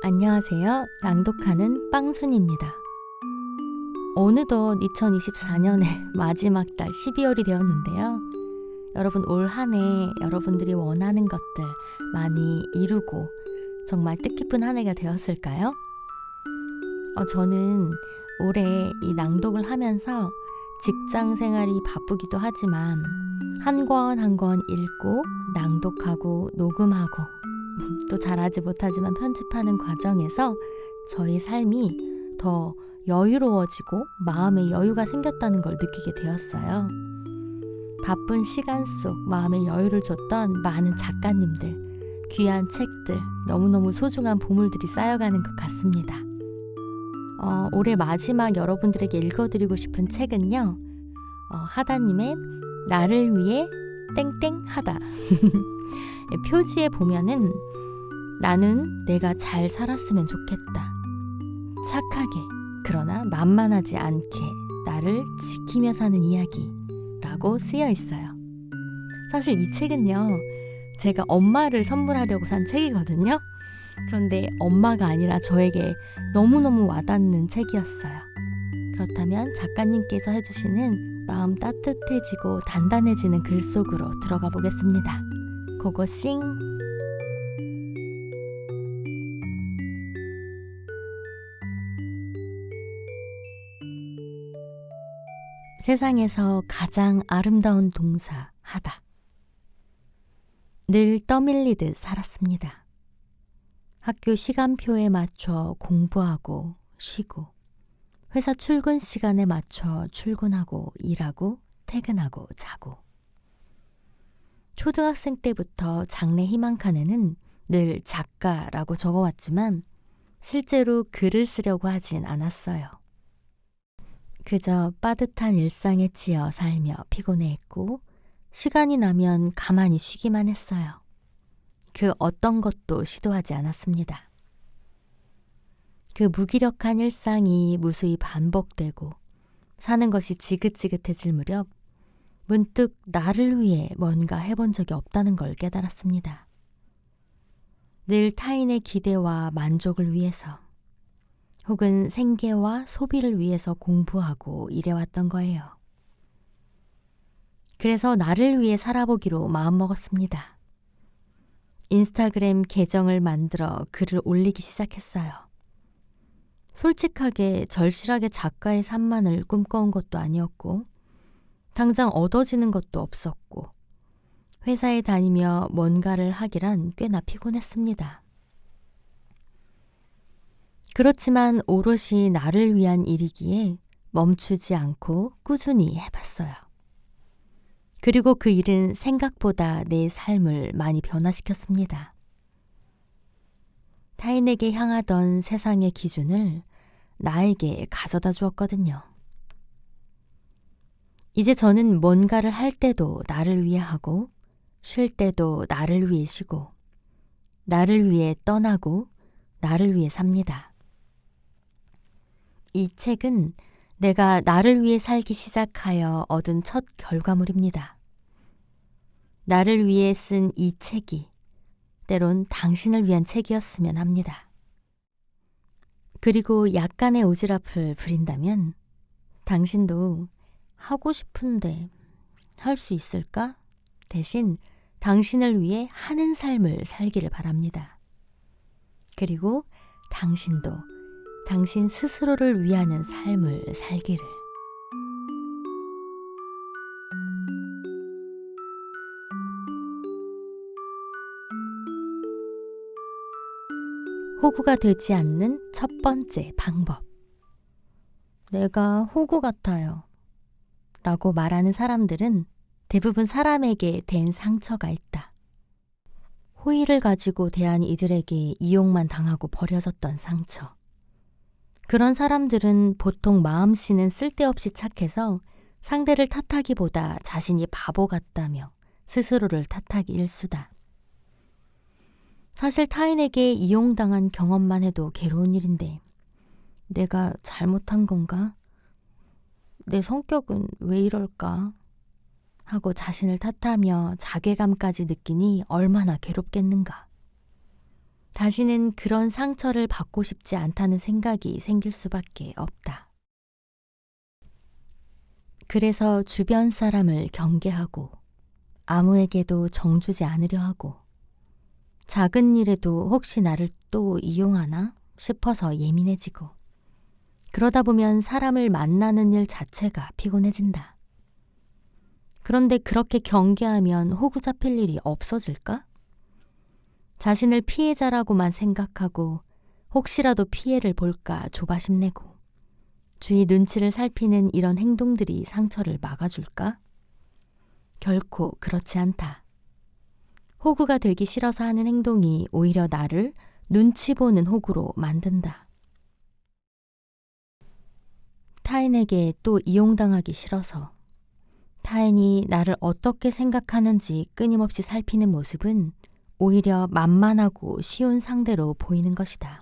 안녕하세요. 낭독하는 빵순입니다. 어느덧 2024년의 마지막 달 12월이 되었는데요. 여러분 올 한 해 여러분들이 원하는 것들 많이 이루고 정말 뜻깊은 한 해가 되었을까요? 저는 올해 이 낭독을 하면서 직장 생활이 바쁘기도 하지만 한 권 한 권 읽고 낭독하고 녹음하고 또 잘하지 못하지만 편집하는 과정에서 저희 삶이 더 여유로워지고 마음에 여유가 생겼다는 걸 느끼게 되었어요. 바쁜 시간 속 마음에 여유를 줬던 많은 작가님들, 귀한 책들, 너무너무 소중한 보물들이 쌓여가는 것 같습니다. 올해 마지막 여러분들에게 읽어드리고 싶은 책은요. 하다님의 나를 위해 땡땡하다. 표지에 보면은 나는 내가 잘 살았으면 좋겠다. 착하게 그러나 만만하지 않게 나를 지키며 사는 이야기라고 쓰여 있어요. 사실 이 책은요. 제가 엄마를 선물하려고 산 책이거든요. 그런데 엄마가 아니라 저에게 너무너무 와닿는 책이었어요. 그렇다면 작가님께서 해주시는 마음 따뜻해지고 단단해지는 글 속으로 들어가 보겠습니다. 고고싱! 세상에서 가장 아름다운 동사 하다. 늘 떠밀리듯 살았습니다. 학교 시간표에 맞춰 공부하고 쉬고 회사 출근 시간에 맞춰 출근하고 일하고 퇴근하고 자고 초등학생 때부터 장래 희망칸에는 늘 작가라고 적어왔지만 실제로 글을 쓰려고 하진 않았어요. 그저 빠듯한 일상에 치여 살며 피곤해했고 시간이 나면 가만히 쉬기만 했어요. 그 어떤 것도 시도하지 않았습니다. 그 무기력한 일상이 무수히 반복되고 사는 것이 지긋지긋해질 무렵 문득 나를 위해 뭔가 해본 적이 없다는 걸 깨달았습니다. 늘 타인의 기대와 만족을 위해서 혹은 생계와 소비를 위해서 공부하고 일해왔던 거예요. 그래서 나를 위해 살아보기로 마음먹었습니다. 인스타그램 계정을 만들어 글을 올리기 시작했어요. 솔직하게 절실하게 작가의 산만을 꿈꿔온 것도 아니었고 당장 얻어지는 것도 없었고 회사에 다니며 뭔가를 하기란 꽤나 피곤했습니다. 그렇지만 오롯이 나를 위한 일이기에 멈추지 않고 꾸준히 해봤어요. 그리고 그 일은 생각보다 내 삶을 많이 변화시켰습니다. 타인에게 향하던 세상의 기준을 나에게 가져다 주었거든요. 이제 저는 뭔가를 할 때도 나를 위해 하고 쉴 때도 나를 위해 쉬고 나를 위해 떠나고 나를 위해 삽니다. 이 책은 내가 나를 위해 살기 시작하여 얻은 첫 결과물입니다. 나를 위해 쓴 이 책이 때론 당신을 위한 책이었으면 합니다. 그리고 약간의 오지랖을 부린다면 당신도 하고 싶은데 할 수 있을까? 대신 당신을 위해 하는 삶을 살기를 바랍니다. 그리고 당신도 당신 스스로를 위하는 삶을 살기를. 호구가 되지 않는 첫 번째 방법. 내가 호구 같아요. 라고 말하는 사람들은 대부분 사람에게 된 상처가 있다. 호의를 가지고 대한 이들에게 이용만 당하고 버려졌던 상처. 그런 사람들은 보통 마음씨는 쓸데없이 착해서 상대를 탓하기보다 자신이 바보 같다며 스스로를 탓하기 일쑤다. 사실 타인에게 이용당한 경험만 해도 괴로운 일인데 내가 잘못한 건가? 내 성격은 왜 이럴까? 하고 자신을 탓하며 자괴감까지 느끼니 얼마나 괴롭겠는가. 다시는 그런 상처를 받고 싶지 않다는 생각이 생길 수밖에 없다. 그래서 주변 사람을 경계하고 아무에게도 정주지 않으려 하고 작은 일에도 혹시 나를 또 이용하나 싶어서 예민해지고 그러다 보면 사람을 만나는 일 자체가 피곤해진다. 그런데 그렇게 경계하면 호구 잡힐 일이 없어질까? 자신을 피해자라고만 생각하고 혹시라도 피해를 볼까 조바심 내고 주위 눈치를 살피는 이런 행동들이 상처를 막아줄까? 결코 그렇지 않다. 호구가 되기 싫어서 하는 행동이 오히려 나를 눈치 보는 호구로 만든다. 타인에게 또 이용당하기 싫어서 타인이 나를 어떻게 생각하는지 끊임없이 살피는 모습은 오히려 만만하고 쉬운 상대로 보이는 것이다.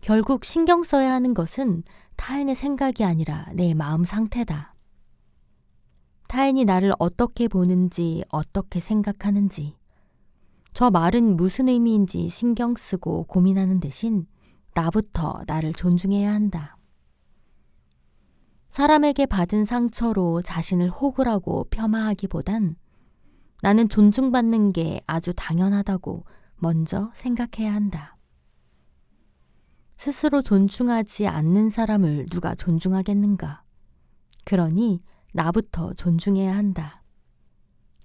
결국 신경 써야 하는 것은 타인의 생각이 아니라 내 마음 상태다. 타인이 나를 어떻게 보는지, 어떻게 생각하는지, 저 말은 무슨 의미인지 신경 쓰고 고민하는 대신 나부터 나를 존중해야 한다. 사람에게 받은 상처로 자신을 호구라고 폄하하기보단 나는 존중받는 게 아주 당연하다고 먼저 생각해야 한다. 스스로 존중하지 않는 사람을 누가 존중하겠는가? 그러니 나부터 존중해야 한다.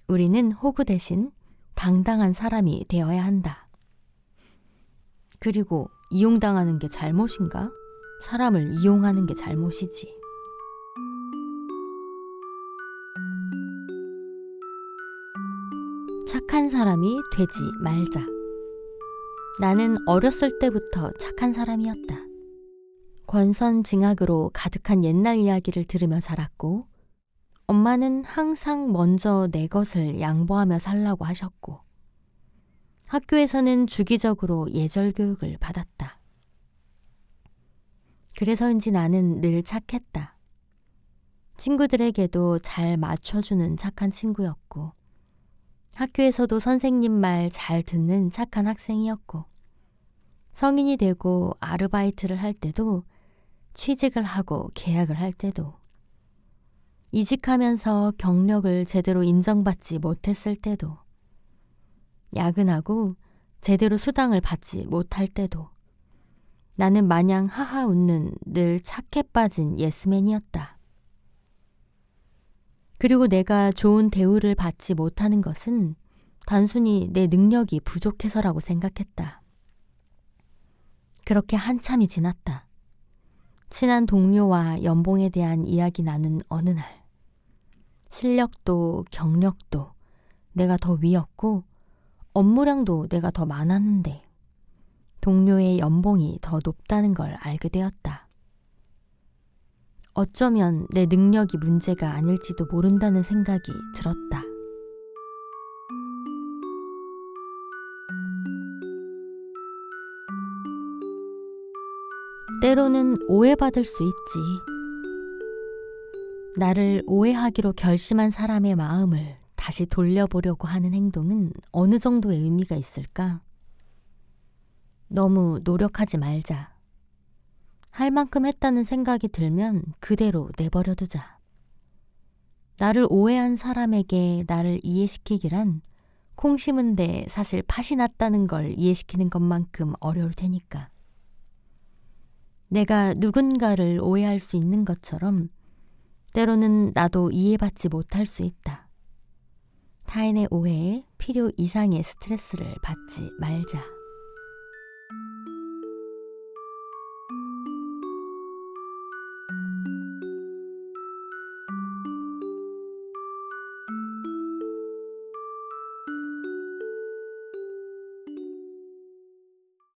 우리는 호구 대신 당당한 사람이 되어야 한다. 그리고 이용당하는 게 잘못인가? 사람을 이용하는 게 잘못이지. 착한 사람이 되지 말자. 나는 어렸을 때부터 착한 사람이었다. 권선징악으로 가득한 옛날 이야기를 들으며 자랐고 엄마는 항상 먼저 내 것을 양보하며 살라고 하셨고 학교에서는 주기적으로 예절 교육을 받았다. 그래서인지 나는 늘 착했다. 친구들에게도 잘 맞춰주는 착한 친구였고 학교에서도 선생님 말 잘 듣는 착한 학생이었고 성인이 되고 아르바이트를 할 때도 취직을 하고 계약을 할 때도 이직하면서 경력을 제대로 인정받지 못했을 때도 야근하고 제대로 수당을 받지 못할 때도 나는 마냥 하하 웃는 늘 착해 빠진 예스맨이었다. 그리고 내가 좋은 대우를 받지 못하는 것은 단순히 내 능력이 부족해서라고 생각했다. 그렇게 한참이 지났다. 친한 동료와 연봉에 대한 이야기 나눈 어느 날 실력도 경력도 내가 더 위였고 업무량도 내가 더 많았는데 동료의 연봉이 더 높다는 걸 알게 되었다. 어쩌면 내 능력이 문제가 아닐지도 모른다는 생각이 들었다. 때로는 오해받을 수 있지. 나를 오해하기로 결심한 사람의 마음을 다시 돌려보려고 하는 행동은 어느 정도의 의미가 있을까? 너무 노력하지 말자. 할 만큼 했다는 생각이 들면 그대로 내버려 두자. 나를 오해한 사람에게 나를 이해시키기란 콩 심은데 사실 팥이 났다는 걸 이해시키는 것만큼 어려울 테니까. 내가 누군가를 오해할 수 있는 것처럼 때로는 나도 이해받지 못할 수 있다. 타인의 오해에 필요 이상의 스트레스를 받지 말자.